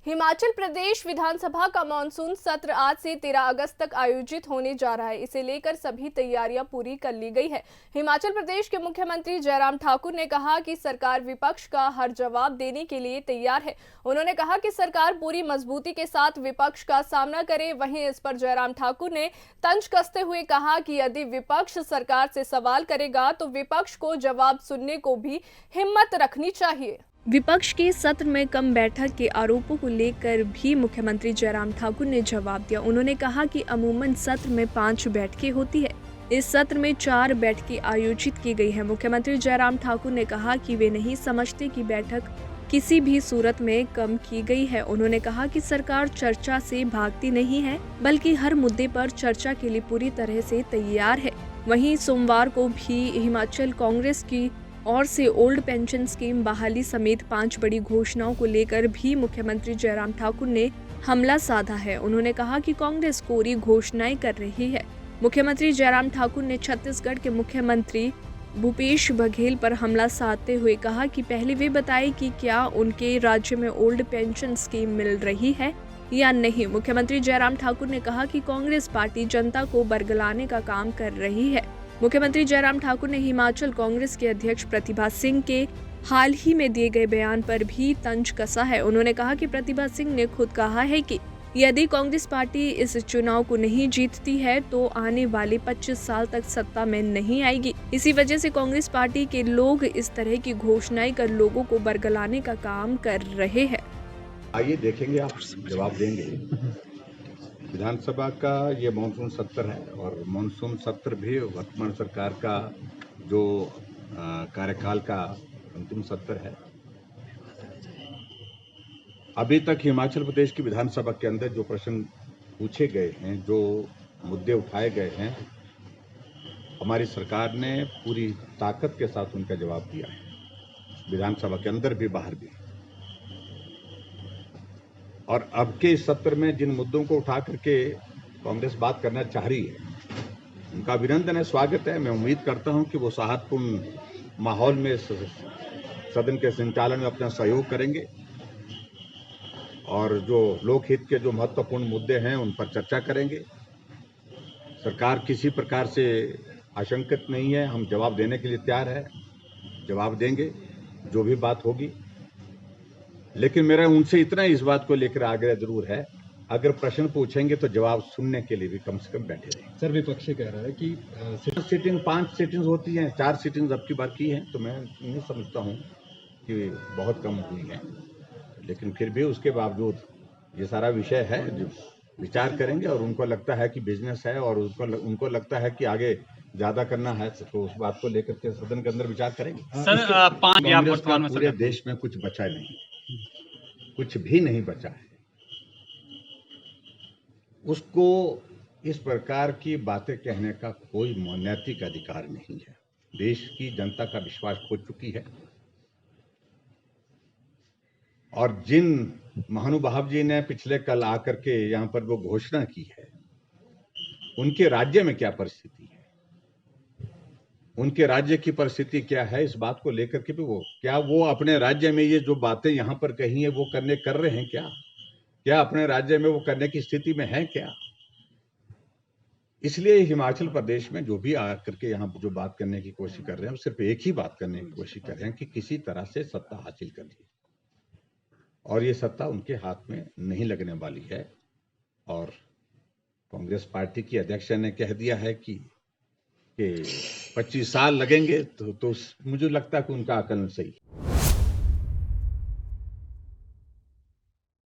हिमाचल प्रदेश विधानसभा का मानसून सत्र आज से 13 अगस्त तक आयोजित होने जा रहा है। इसे लेकर सभी तैयारियां पूरी कर ली गई है। हिमाचल प्रदेश के मुख्यमंत्री जयराम ठाकुर ने कहा कि सरकार विपक्ष का हर जवाब देने के लिए तैयार है। उन्होंने कहा कि सरकार पूरी मजबूती के साथ विपक्ष का सामना करे। वहीं इस पर जयराम ठाकुर ने तंज कसते हुए कहा कि यदि विपक्ष सरकार से सवाल करेगा तो विपक्ष को जवाब सुनने को भी हिम्मत रखनी चाहिए। विपक्ष के सत्र में कम बैठक के आरोपों को लेकर भी मुख्यमंत्री जयराम ठाकुर ने जवाब दिया। उन्होंने कहा कि अमूमन सत्र में 5 बैठकें होती है। इस सत्र में 4 बैठकें आयोजित की गई है। मुख्यमंत्री जयराम ठाकुर ने कहा कि वे नहीं समझते कि बैठक किसी भी सूरत में कम की गई है। उन्होंने कहा कि सरकार चर्चा से भागती नहीं है, बल्कि हर मुद्दे पर चर्चा के लिए पूरी तरह से तैयार है। वहीं सोमवार को भी हिमाचल कांग्रेस की और से ओल्ड पेंशन स्कीम बहाली समेत 5 बड़ी घोषणाओं को लेकर भी मुख्यमंत्री जयराम ठाकुर ने हमला साधा है। उन्होंने कहा कि कांग्रेस कोरी घोषणाएं कर रही है। मुख्यमंत्री जयराम ठाकुर ने छत्तीसगढ़ के मुख्यमंत्री भूपेश बघेल पर हमला साधते हुए कहा कि पहले वे बताएं कि क्या उनके राज्य में ओल्ड पेंशन स्कीम मिल रही है या नहीं। मुख्यमंत्री जयराम ठाकुर ने कहा कि कांग्रेस पार्टी जनता को बरगलाने का काम कर रही है। मुख्यमंत्री जयराम ठाकुर ने हिमाचल कांग्रेस के अध्यक्ष प्रतिभा सिंह के हाल ही में दिए गए बयान पर भी तंज कसा है। उन्होंने कहा कि प्रतिभा सिंह ने खुद कहा है कि यदि कांग्रेस पार्टी इस चुनाव को नहीं जीतती है तो आने वाले 25 साल तक सत्ता में नहीं आएगी। इसी वजह से कांग्रेस पार्टी के लोग इस तरह की घोषणाएं कर लोगों को बरगलाने का काम कर रहे हैं। आइए देखेंगे, आप जवाब देंगे। विधानसभा का ये मानसून सत्र है और मानसून सत्र भी वर्तमान सरकार का जो कार्यकाल का अंतिम सत्र है। अभी तक हिमाचल प्रदेश की विधानसभा के अंदर जो प्रश्न पूछे गए हैं, जो मुद्दे उठाए गए हैं, हमारी सरकार ने पूरी ताकत के साथ उनका जवाब दिया है, विधानसभा के अंदर भी बाहर भी। और अब के इस सत्र में जिन मुद्दों को उठा करके कांग्रेस बात करना चाह रही है, उनका अभिनंदन है, स्वागत है। मैं उम्मीद करता हूं कि वो सौहार्दपूर्ण माहौल में सदन के संचालन में अपना सहयोग करेंगे और जो लोकहित के जो महत्वपूर्ण मुद्दे हैं उन पर चर्चा करेंगे। सरकार किसी प्रकार से आशंकित नहीं है, हम जवाब देने के लिए तैयार है, जवाब देंगे जो भी बात होगी। लेकिन मेरा उनसे इतना इस बात को लेकर आग्रह जरूर है, अगर प्रश्न पूछेंगे तो जवाब सुनने के लिए भी कम से कम बैठे रहें। सर, विपक्ष कह रहा है कि 5 सिटिंग होती हैं, 4 सिटिंग अब की बार की हैं, तो मैं नहीं समझता हूं कि बहुत कम हुई हैं। लेकिन फिर भी उसके बावजूद ये सारा विषय है, जो विचार करेंगे और उनको लगता है कि बिजनेस है और उनको लगता है कि आगे ज्यादा करना है तो उस बात को लेकर के सदन के अंदर विचार करेंगे। सर, कांग्रेस का पूरे देश में कुछ बचा नहीं, कुछ भी नहीं बचा है। उसको इस प्रकार की बातें कहने का कोई नैतिक अधिकार नहीं है। देश की जनता का विश्वास खो चुकी है और जिन महानुभाव जी ने पिछले कल आकर के यहाँ पर वो घोषणा की है, उनके राज्य में क्या परिस्थिति है, उनके राज्य की परिस्थिति क्या है, इस बात को लेकर के भी वो अपने राज्य में ये जो बातें यहाँ पर कही है वो कर रहे हैं क्या अपने राज्य में वो करने की स्थिति में है क्या? इसलिए हिमाचल प्रदेश में जो भी आकर के यहाँ जो बात करने की कोशिश कर रहे हैं, वो सिर्फ एक ही बात करने की कोशिश कर रहे हैं कि किसी तरह से सत्ता हासिल करनी है और ये सत्ता उनके हाथ में नहीं लगने वाली है। और कांग्रेस पार्टी की अध्यक्ष ने कह दिया है कि 25 साल लगेंगे, तो मुझे लगता है कि उनका आकलन सही है।